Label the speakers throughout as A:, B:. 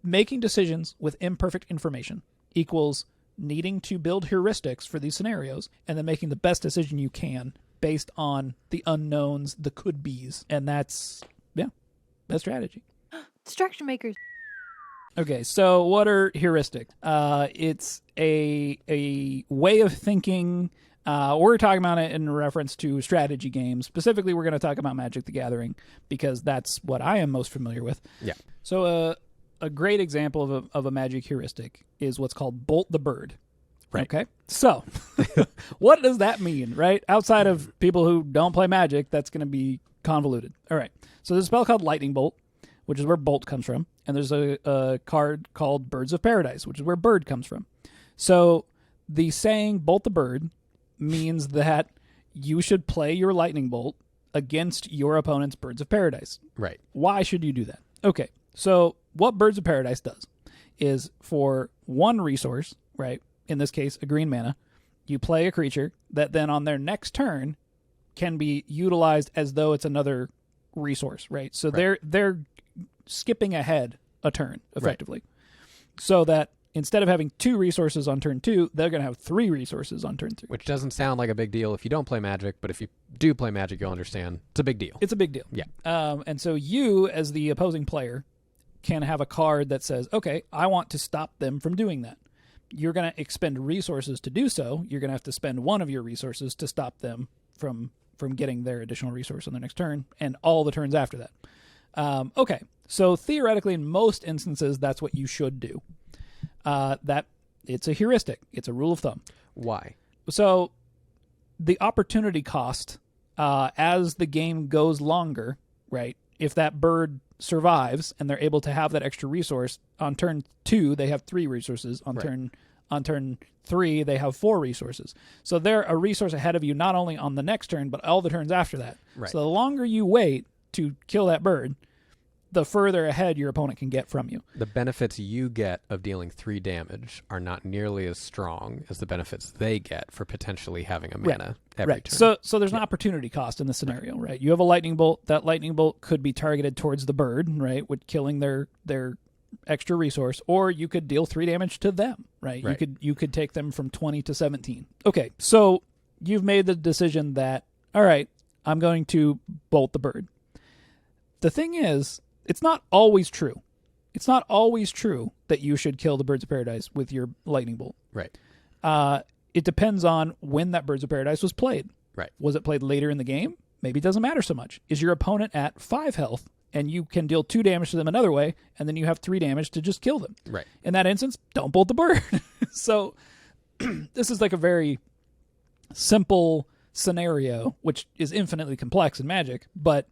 A: making decisions with imperfect information equals needing to build heuristics for these scenarios and then making the best decision you can based on the unknowns, the could-bes. And that's strategy.
B: Distraction makers.
A: Okay, so what are heuristics? It's a way of thinking. We're talking about it in reference to strategy games. Specifically, we're going to talk about Magic the Gathering because that's what I am most familiar with.
C: Yeah.
A: So a great example of a Magic heuristic is what's called Bolt the Bird.
C: Right.
A: Okay. So what does that mean, right? Outside of people who don't play Magic, that's going to be convoluted. All right. So there's a spell called Lightning Bolt, which is where Bolt comes from. And there's a card called Birds of Paradise, which is where Bird comes from. So the saying Bolt the Bird means that you should play your Lightning Bolt against your opponent's Birds of Paradise.
C: Right.
A: Why should you do that? Okay. So what Birds of Paradise does is for one resource, right, in this case, a green mana, you play a creature that then on their next turn can be utilized as though it's another resource, right? So they're skipping ahead a turn, effectively. Right. So that instead of having 2 resources on turn 2, they're going to have 3 resources on turn 3.
C: Which doesn't sound like a big deal if you don't play Magic, but if you do play Magic, you'll understand it's a big deal.
A: It's a big deal.
C: Yeah.
A: And so you, as the opposing player, can have a card that says, okay, I want to stop them from doing that. You're going to expend resources to do so. You're going to have to spend one of your resources to stop them from getting their additional resource on their next turn and all the turns after that. Okay, so theoretically, in most instances, that's what you should do. That it's a heuristic. It's a rule of thumb.
C: Why?
A: So the opportunity cost as the game goes longer, right? If that bird survives and they're able to have that extra resource on turn 2, they have 3 resources. On turn 3, they have 4 resources. So they're a resource ahead of you, not only on the next turn, but all the turns after that.
C: Right.
A: So the longer you wait to kill that bird, the further ahead your opponent can get from you.
C: The benefits you get of dealing 3 damage are not nearly as strong as the benefits they get for potentially having a mana every turn.
A: So there's an opportunity cost in this scenario, right? You have a lightning bolt. That lightning bolt could be targeted towards the bird, right, with killing their extra resource, or you could deal 3 damage to them, right? You could take them from 20 to 17. Okay, so you've made the decision that, all right, I'm going to bolt the bird. The thing is, it's not always true. It's not always true that you should kill the Birds of Paradise with your lightning bolt.
C: Right.
A: It depends on when that Birds of Paradise was played.
C: Right.
A: Was it played later in the game? Maybe it doesn't matter so much. Is your opponent at 5 health and you can deal 2 damage to them another way, and then you have 3 damage to just kill them?
C: Right.
A: In that instance, don't bolt the bird. So this is like a very simple scenario, which is infinitely complex in Magic, but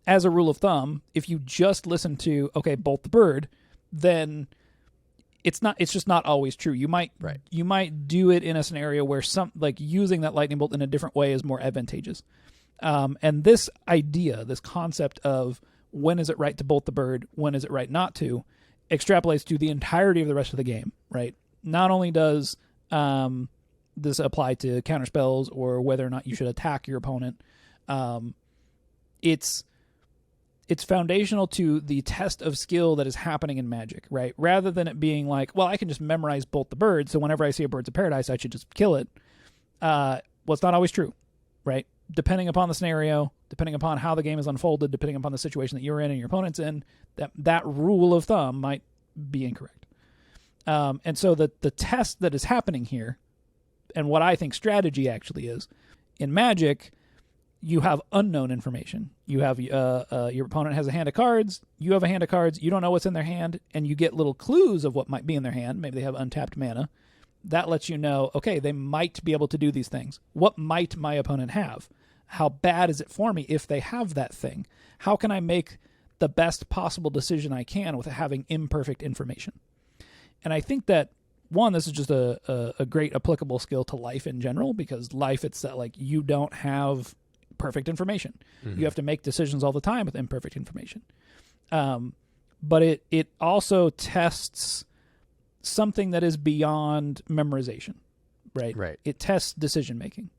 A: as a rule of thumb, if you just listen to, okay, bolt the bird, then it's just not always true. You might do it in a scenario where using that lightning bolt in a different way is more advantageous. And this idea, this concept of when is it right to bolt the bird, when is it right not to, extrapolates to the entirety of the rest of the game, right? Not only does this apply to counterspells or whether or not you should attack your opponent, it's foundational to the test of skill that is happening in Magic, right? Rather than it being like, well, I can just memorize Bolt the Bird, so whenever I see a Birds of Paradise, I should just kill it. Well, it's not always true, right? Depending upon the scenario, depending upon how the game is unfolded, depending upon the situation that you're in and your opponent's in, that rule of thumb might be incorrect. And so the test that is happening here, and what I think strategy actually is, in Magic, you have unknown information. You have your opponent has a hand of cards. You have a hand of cards. You don't know what's in their hand, and you get little clues of what might be in their hand. Maybe they have untapped mana. That lets you know, okay, they might be able to do these things. What might my opponent have? How bad is it for me if they have that thing? How can I make the best possible decision I can with having imperfect information? And I think that, one, this is just a great applicable skill to life in general, because life, it's that, like, you don't have perfect information. Mm-hmm. You have to make decisions all the time with imperfect information. But it also tests something that is beyond memorization, right?
C: Right.
A: It tests decision making.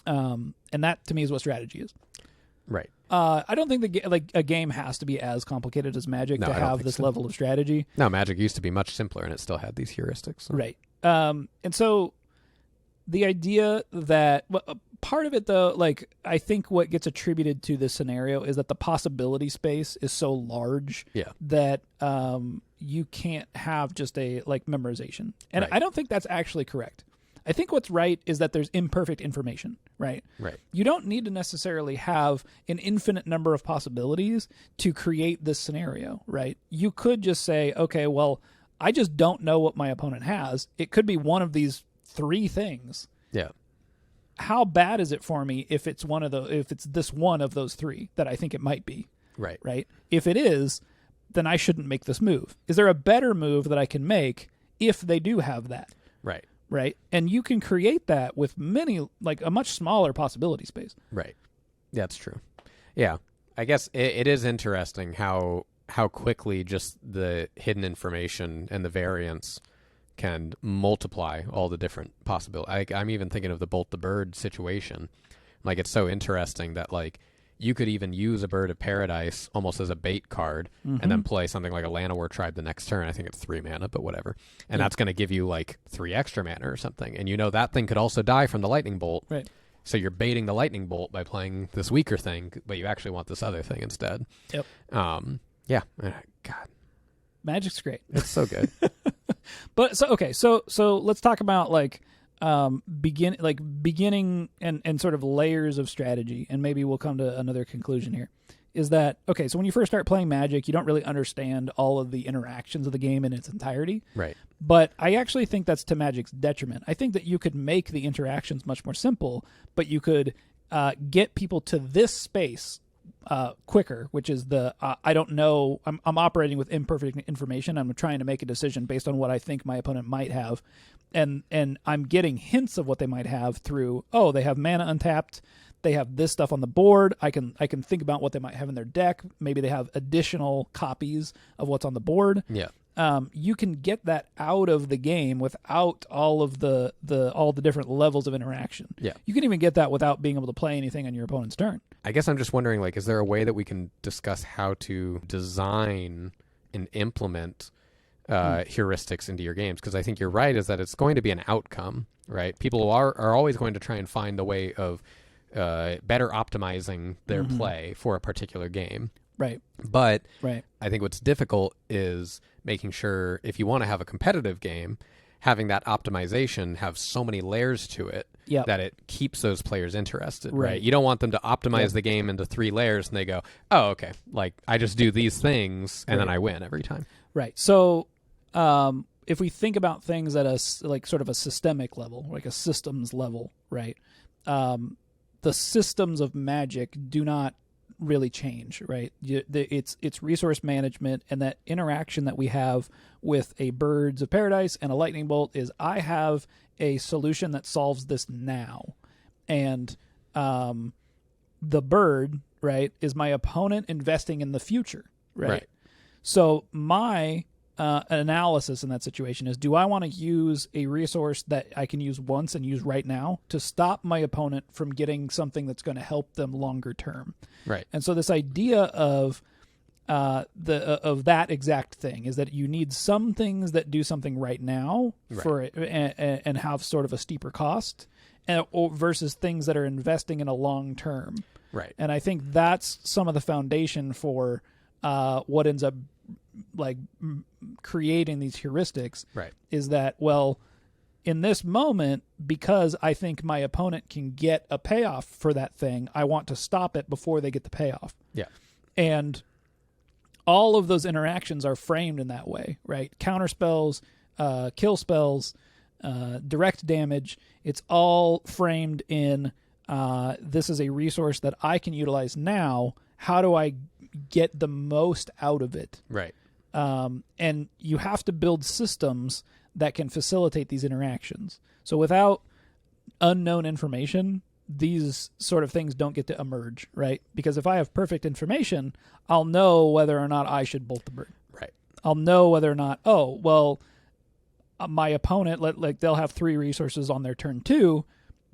A: And that, to me, is what strategy is.
C: Right.
A: I don't think a game has to be as complicated as Magic to have this level of strategy.
C: No, Magic used to be much simpler, and it still had these heuristics. So.
A: Right. And so the idea that part of it, though, like I think what gets attributed to this scenario is that the possibility space is so large that you can't have just a memorization. And I don't think that's actually correct. I think what's right is that there's imperfect information, right?
C: Right.
A: You don't need to necessarily have an infinite number of possibilities to create this scenario, right? You could just say, okay, well, I just don't know what my opponent has. It could be one of these 3 things.
C: Yeah.
A: How bad is it for me if it's this one of those 3 that I think it might be?
C: Right.
A: Right? If it is, then I shouldn't make this move. Is there a better move that I can make if they do have that?
C: Right.
A: Right. And you can create that with a much smaller possibility space.
C: Right. That's true. Yeah. I guess it is interesting how quickly just the hidden information and the variance can multiply all the different possibilities. I'm even thinking of the Bolt the Bird situation. Like, it's so interesting that, like, you could even use a Bird of Paradise almost as a bait card and then play something like a Llanowar Tribe the next turn. I think it's 3 mana, but whatever. And that's going to give you, like, 3 extra mana or something. And you know that thing could also die from the Lightning Bolt.
A: Right.
C: So you're baiting the Lightning Bolt by playing this weaker thing, but you actually want this other thing instead.
A: Yep.
C: Yeah. God.
A: Magic's great.
C: It's so good.
A: But so let's talk about beginning and sort of layers of strategy, and maybe we'll come to another conclusion here. Is that okay? So when you first start playing Magic, you don't really understand all of the interactions of the game in its entirety.
C: Right.
A: But I actually think that's to Magic's detriment. I think that you could make the interactions much more simple, but you could get people to this space quicker, which is I don't know. I'm operating with imperfect information. I'm trying to make a decision based on what I think my opponent might have, and I'm getting hints of what they might have through. Oh, they have mana untapped. They have this stuff on the board. I can think about what they might have in their deck. Maybe they have additional copies of what's on the board.
C: Yeah.
A: You can get that out of the game without all of the different levels of interaction.
C: Yeah.
A: You can even get that without being able to play anything on your opponent's turn.
C: I guess I'm just wondering, like, is there a way that we can discuss how to design and implement heuristics into your games? Because I think you're right, is that it's going to be an outcome, right? People are always going to try and find the way of better optimizing their play for a particular game.
A: Right.
C: But
A: right.
C: I think what's difficult is making sure, if you want to have a competitive game, having that optimization have so many layers to it that it keeps those players interested, right? You don't want them to optimize the game into 3 layers and they go, oh, okay, like I just do these things and then I win every time.
A: Right. So if we think about things at a sort of a systemic level, like a systems level, right? The systems of Magic do not really change, right? It's resource management, and that interaction that we have with a Birds of Paradise and a Lightning Bolt is I have a solution that solves this now, and the bird, right, is my opponent investing in the future, right? So my analysis in that situation is, do I want to use a resource that I can use once and use right now to stop my opponent from getting something that's going to help them longer term?
C: Right.
A: And so this idea of that exact thing is that you need some things that do something right now for it, and have sort of a steeper cost, versus things that are investing in a long term.
C: Right.
A: And I think that's some of the foundation for what ends up like creating these heuristics.
C: Right.
A: Is that, well, in this moment, because I think my opponent can get a payoff for that thing, I want to stop it before they get the payoff.
C: Yeah.
A: And all of those interactions are framed in that way, right? Counter spells, kill spells, direct damage. It's all framed in this is a resource that I can utilize now. How do I get the most out of it?
C: Right.
A: And you have to build systems that can facilitate these interactions. So without unknown information, these sort of things don't get to emerge, right? Because if I have perfect information, I'll know whether or not I should bolt the bird.
C: Right.
A: I'll know whether or not, my opponent, like they'll have 3 resources on their turn 2,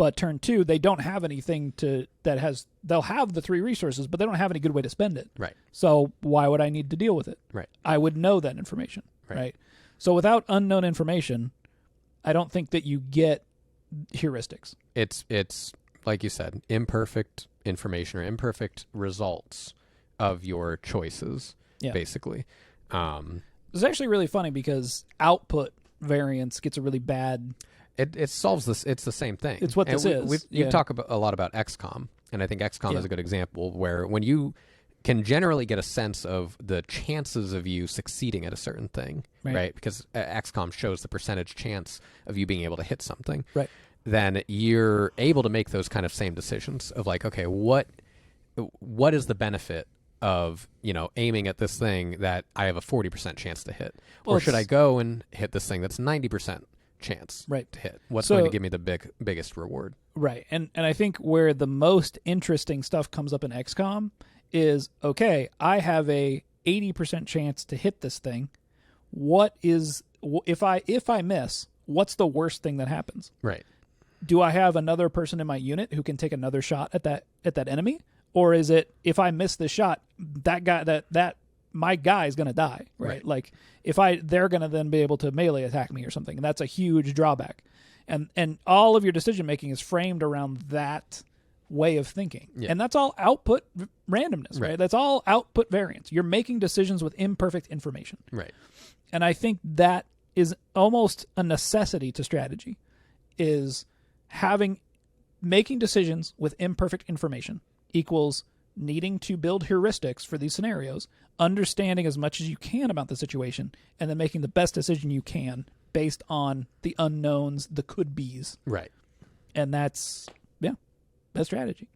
A: But turn 2, they don't have anything they'll have the 3 resources, but they don't have any good way to spend it.
C: Right.
A: So why would I need to deal with it?
C: Right.
A: I would know that information. Right. So without unknown information, I don't think that you get heuristics.
C: It's like you said, imperfect information or imperfect results of your choices, basically.
A: It's actually really funny because output variance gets a really bad...
C: It solves this. It's the same thing.
A: It's what this is.
C: You talk a lot about XCOM, and I think XCOM is a good example where when you can generally get a sense of the chances of you succeeding at a certain thing, right? Because XCOM shows the percentage chance of you being able to hit something.
A: Right.
C: Then you're able to make those kind of same decisions of like, okay, what is the benefit of, aiming at this thing that I have a 40% chance to hit? Or should I go and hit this thing that's 90% chance to hit? What's going to give me the biggest reward? Right.
A: And I think where the most interesting stuff comes up in XCOM is, okay, I have a 80% chance to hit this thing. What is, if I miss, what's the worst thing that happens?
C: Right.
A: Do I have another person in my unit who can take another shot at that enemy? Or is it, if I miss this shot, that guy, my guy is going to die, right? Like they're going to then be able to melee attack me or something. And that's a huge drawback. And all of your decision making is framed around that way of thinking. Yeah. And that's all output randomness, right? That's all output variance. You're making decisions with imperfect information.
C: Right.
A: And I think that is almost a necessity to strategy, is making decisions with imperfect information equals needing to build heuristics for these scenarios, understanding as much as you can about the situation, and then making the best decision you can based on the unknowns, the could-be's.
C: Right.
A: And that's strategy.